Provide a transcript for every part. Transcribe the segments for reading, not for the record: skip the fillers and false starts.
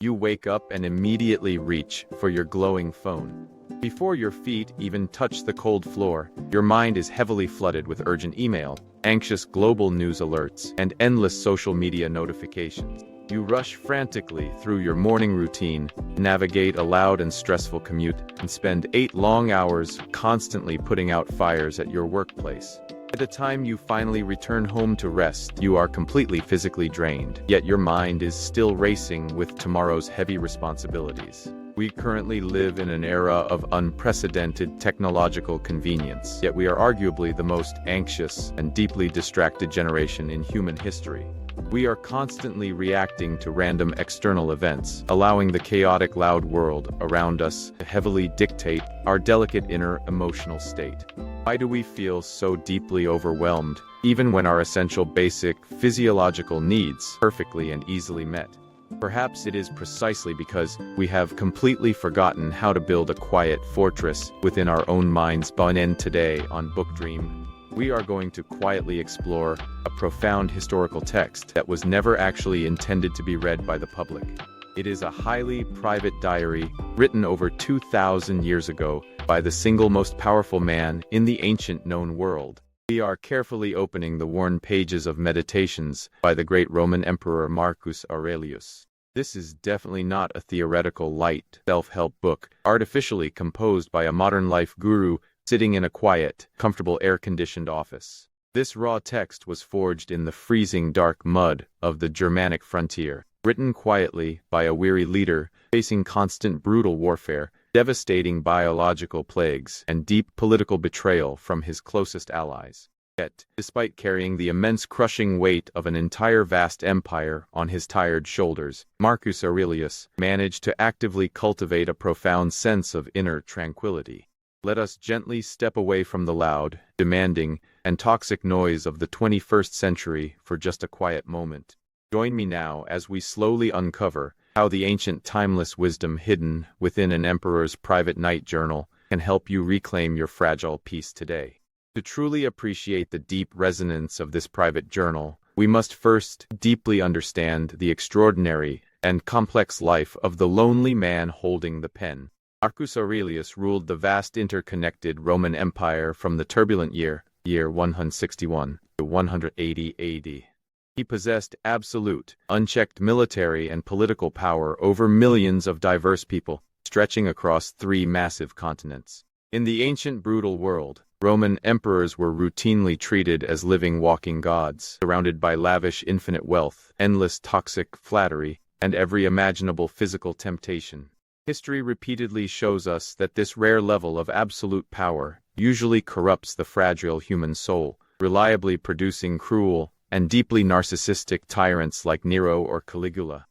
You wake up and immediately reach for your glowing phone. Before your feet even touch the cold floor, your mind is heavily flooded with urgent email, anxious global news alerts, and endless social media notifications. You rush frantically through your morning routine, navigate a loud and stressful commute, and spend 8 long hours constantly putting out fires at your workplace. By the time you finally return home to rest, you are completely physically drained, yet your mind is still racing with tomorrow's heavy responsibilities. We currently live in an era of unprecedented technological convenience, yet we are arguably the most anxious and deeply distracted generation in human history. We are constantly reacting to random external events, allowing the chaotic loud world around us to heavily dictate our delicate inner emotional state. Why do we feel so deeply overwhelmed, even when our essential basic physiological needs are perfectly and easily met? Perhaps it is precisely because we have completely forgotten how to build a quiet fortress within our own minds. And today on BookDream, we are going to quietly explore a profound historical text that was never actually intended to be read by the public. It is a highly private diary written over 2,000 years ago by the single most powerful man in the ancient known world. We are carefully opening the worn pages of Meditations by the great Roman Emperor Marcus Aurelius. This is definitely not a theoretical light self-help book, artificially composed by a modern life guru sitting in a quiet, comfortable air-conditioned office. This raw text was forged in the freezing dark mud of the Germanic frontier, written quietly by a weary leader facing constant brutal warfare, devastating biological plagues, and deep political betrayal from his closest allies. Yet, despite carrying the immense crushing weight of an entire vast empire on his tired shoulders, Marcus Aurelius managed to actively cultivate a profound sense of inner tranquility. Let us gently step away from the loud, demanding, and toxic noise of the 21st century for just a quiet moment. Join me now as we slowly uncover how the ancient timeless wisdom hidden within an emperor's private night journal can help you reclaim your fragile peace today. To truly appreciate the deep resonance of this private journal, we must first deeply understand the extraordinary and complex life of the lonely man holding the pen. Marcus Aurelius ruled the vast interconnected Roman Empire from the turbulent year 161 to 180 AD. He possessed absolute, unchecked military and political power over millions of diverse people, stretching across 3 massive continents. In the ancient brutal world, Roman emperors were routinely treated as living walking gods, surrounded by lavish infinite wealth, endless toxic flattery, and every imaginable physical temptation. History repeatedly shows us that this rare level of absolute power usually corrupts the fragile human soul, reliably producing cruel and deeply narcissistic tyrants like Nero or Caligula.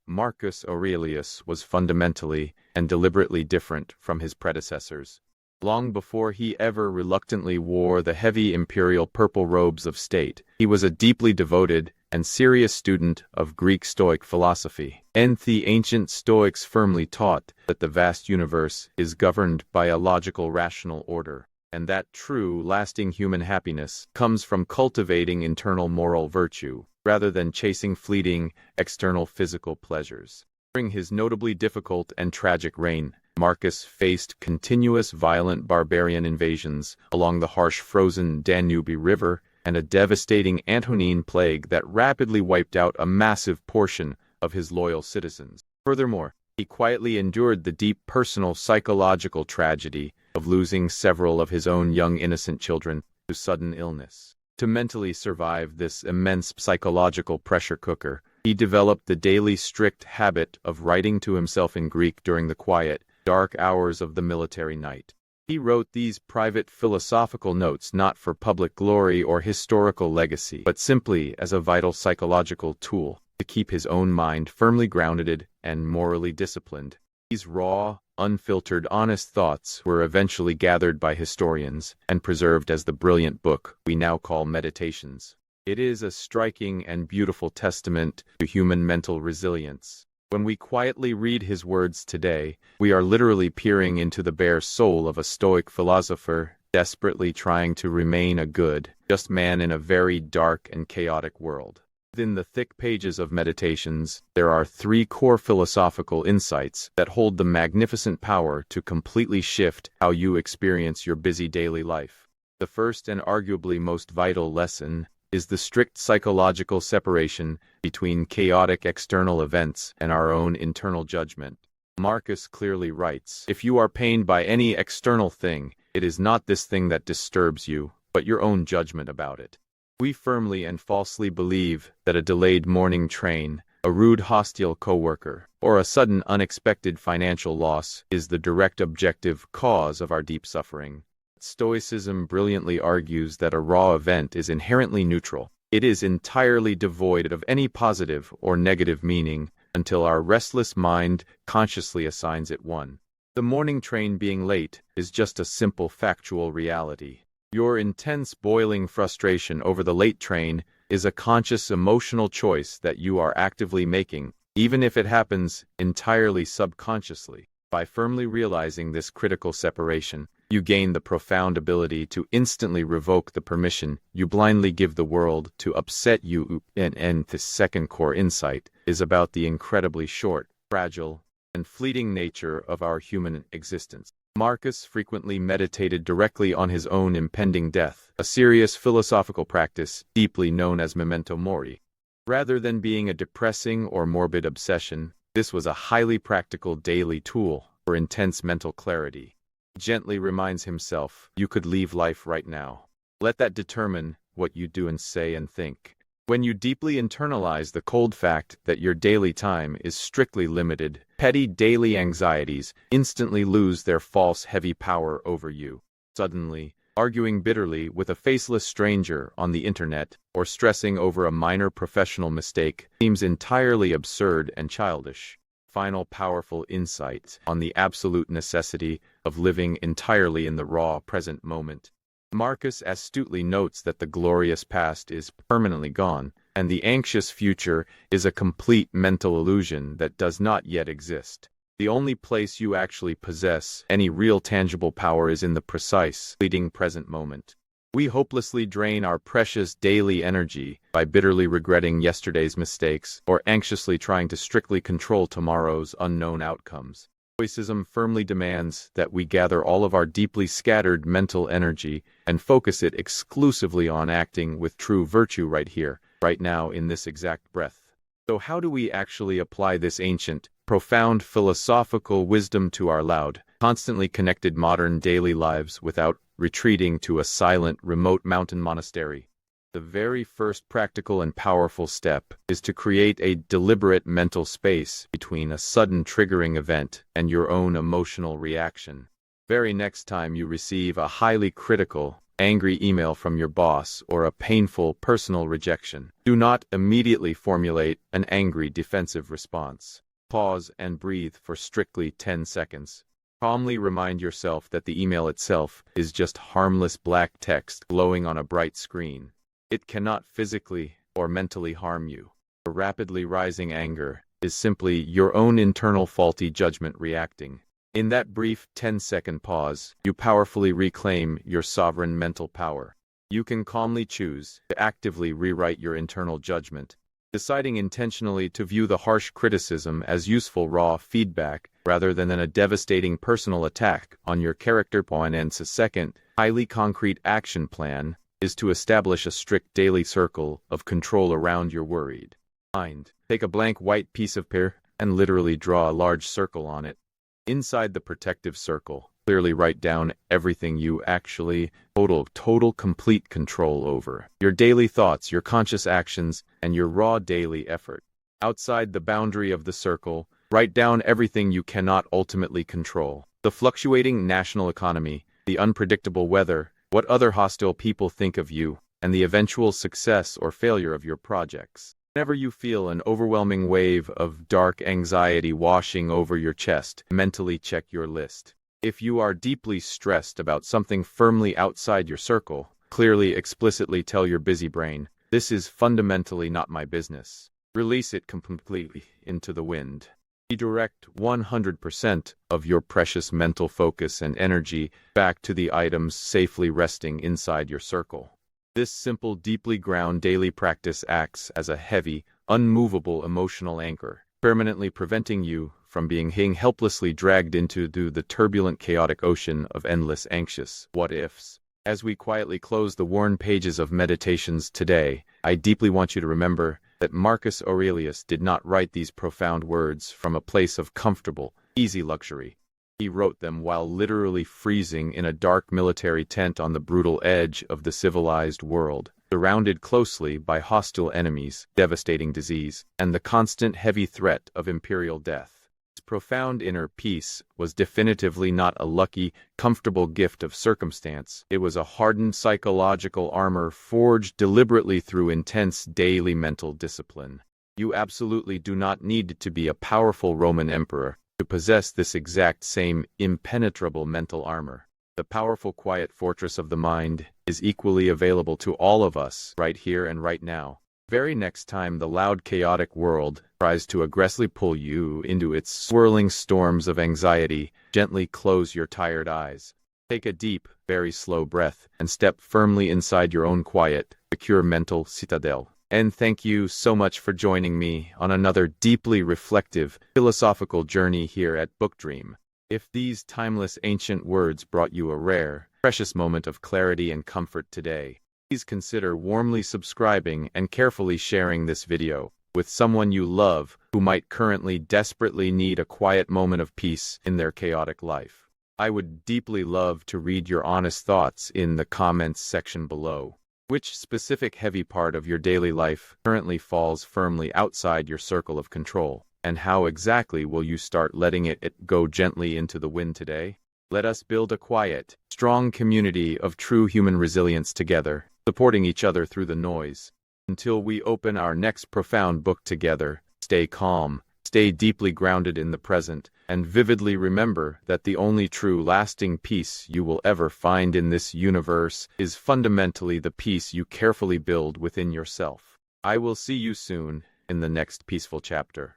Marcus Aurelius was fundamentally and deliberately different from his predecessors. Long before he ever reluctantly wore the heavy imperial purple robes of state, he was a deeply devoted and serious student of Greek Stoic philosophy. And the ancient Stoics firmly taught that the vast universe is governed by a logical rational order, and that true, lasting human happiness comes from cultivating internal moral virtue, rather than chasing fleeting, external physical pleasures. During his notably difficult and tragic reign, Marcus faced continuous violent barbarian invasions along the harsh frozen Danube River and a devastating Antonine plague that rapidly wiped out a massive portion of his loyal citizens. Furthermore, he quietly endured the deep personal psychological tragedy of losing several of his own young innocent children to sudden illness. To mentally survive this immense psychological pressure cooker, he developed the daily strict habit of writing to himself in Greek during the quiet, dark hours of the military night. He wrote these private philosophical notes not for public glory or historical legacy, but simply as a vital psychological tool to keep his own mind firmly grounded and morally disciplined. These raw, unfiltered, honest thoughts were eventually gathered by historians and preserved as the brilliant book we now call Meditations. It is a striking and beautiful testament to human mental resilience. When we quietly read his words today, we are literally peering into the bare soul of a Stoic philosopher, desperately trying to remain a good, just man in a very dark and chaotic world. Within the thick pages of Meditations, there are three core philosophical insights that hold the magnificent power to completely shift how you experience your busy daily life. The first and arguably most vital lesson is the strict psychological separation between chaotic external events and our own internal judgment. Marcus clearly writes, "If you are pained by any external thing, it is not this thing that disturbs you, but your own judgment about it." We firmly and falsely believe that a delayed morning train, a rude hostile coworker, or a sudden unexpected financial loss is the direct objective cause of our deep suffering. Stoicism brilliantly argues that a raw event is inherently neutral. It is entirely devoid of any positive or negative meaning until our restless mind consciously assigns it one. The morning train being late is just a simple factual reality. Your intense boiling frustration over the late train is a conscious emotional choice that you are actively making, even if it happens entirely subconsciously. By firmly realizing this critical separation, you gain the profound ability to instantly revoke the permission you blindly give the world to upset you. And this second core insight is about the incredibly short, fragile, and fleeting nature of our human existence. Marcus frequently meditated directly on his own impending death, a serious philosophical practice deeply known as memento mori. Rather than being a depressing or morbid obsession, this was a highly practical daily tool for intense mental clarity. He gently reminds himself, "You could leave life right now. Let that determine what you do and say and think." When you deeply internalize the cold fact that your daily time is strictly limited, petty daily anxieties instantly lose their false heavy power over you. Suddenly, arguing bitterly with a faceless stranger on the internet or stressing over a minor professional mistake seems entirely absurd and childish. Final powerful insight on the absolute necessity of living entirely in the raw present moment. Marcus astutely notes that the glorious past is permanently gone, and the anxious future is a complete mental illusion that does not yet exist. The only place you actually possess any real tangible power is in the precise, fleeting present moment. We hopelessly drain our precious daily energy by bitterly regretting yesterday's mistakes or anxiously trying to strictly control tomorrow's unknown outcomes. Stoicism firmly demands that we gather all of our deeply scattered mental energy and focus it exclusively on acting with true virtue right here, right now, in this exact breath. So how do we actually apply this ancient, profound philosophical wisdom to our loud, constantly connected modern daily lives without retreating to a silent, remote mountain monastery? The very first practical and powerful step is to create a deliberate mental space between a sudden triggering event and your own emotional reaction. Very next time you receive a highly critical, angry email from your boss or a painful personal rejection, do not immediately formulate an angry defensive response. Pause and breathe for strictly 10 seconds. Calmly remind yourself that the email itself is just harmless black text glowing on a bright screen. It cannot physically or mentally harm you. The rapidly rising anger is simply your own internal faulty judgment reacting. In that brief 10-second pause, you powerfully reclaim your sovereign mental power. You can calmly choose to actively rewrite your internal judgment, deciding intentionally to view the harsh criticism as useful raw feedback rather than a devastating personal attack on your character. And a second, highly concrete action plan is to establish a strict daily circle of control around your worried mind. Take a blank white piece of paper and literally draw a large circle on it. Inside the protective circle, clearly write down everything you actually total complete control over. Your daily thoughts, your conscious actions, and your raw daily effort. Outside the boundary of the circle, write down everything you cannot ultimately control. The fluctuating national economy, the unpredictable weather, what other hostile people think of you, and the eventual success or failure of your projects. Whenever you feel an overwhelming wave of dark anxiety washing over your chest, mentally check your list. If you are deeply stressed about something firmly outside your circle, clearly, explicitly tell your busy brain, "This is fundamentally not my business." Release it completely into the wind. Redirect 100% of your precious mental focus and energy back to the items safely resting inside your circle. This simple, deeply ground daily practice acts as a heavy, unmovable emotional anchor, permanently preventing you from being helplessly dragged into the turbulent, chaotic ocean of endless anxious what-ifs. As we quietly close the worn pages of Meditations today, I deeply want you to remember that Marcus Aurelius did not write these profound words from a place of comfortable, easy luxury. He wrote them while literally freezing in a dark military tent on the brutal edge of the civilized world, surrounded closely by hostile enemies, devastating disease, and the constant heavy threat of imperial death. His profound inner peace was definitively not a lucky, comfortable gift of circumstance. It was a hardened psychological armor forged deliberately through intense daily mental discipline. You absolutely do not need to be a powerful Roman emperor to possess this exact same impenetrable mental armor. The powerful, quiet fortress of the mind is equally available to all of us right here and right now. Very next time the loud, chaotic world tries to aggressively pull you into its swirling storms of anxiety, gently close your tired eyes. Take a deep, very slow breath and step firmly inside your own quiet, secure mental citadel. And thank you so much for joining me on another deeply reflective, philosophical journey here at BookDream. If these timeless ancient words brought you a rare, precious moment of clarity and comfort today, please consider warmly subscribing and carefully sharing this video with someone you love who might currently desperately need a quiet moment of peace in their chaotic life. I would deeply love to read your honest thoughts in the comments section below. Which specific heavy part of your daily life currently falls firmly outside your circle of control? And how exactly will you start letting it go gently into the wind today? Let us build a quiet, strong community of true human resilience together, supporting each other through the noise. Until we open our next profound book together, stay calm, stay deeply grounded in the present, and vividly remember that the only true lasting peace you will ever find in this universe is fundamentally the peace you carefully build within yourself. I will see you soon in the next peaceful chapter.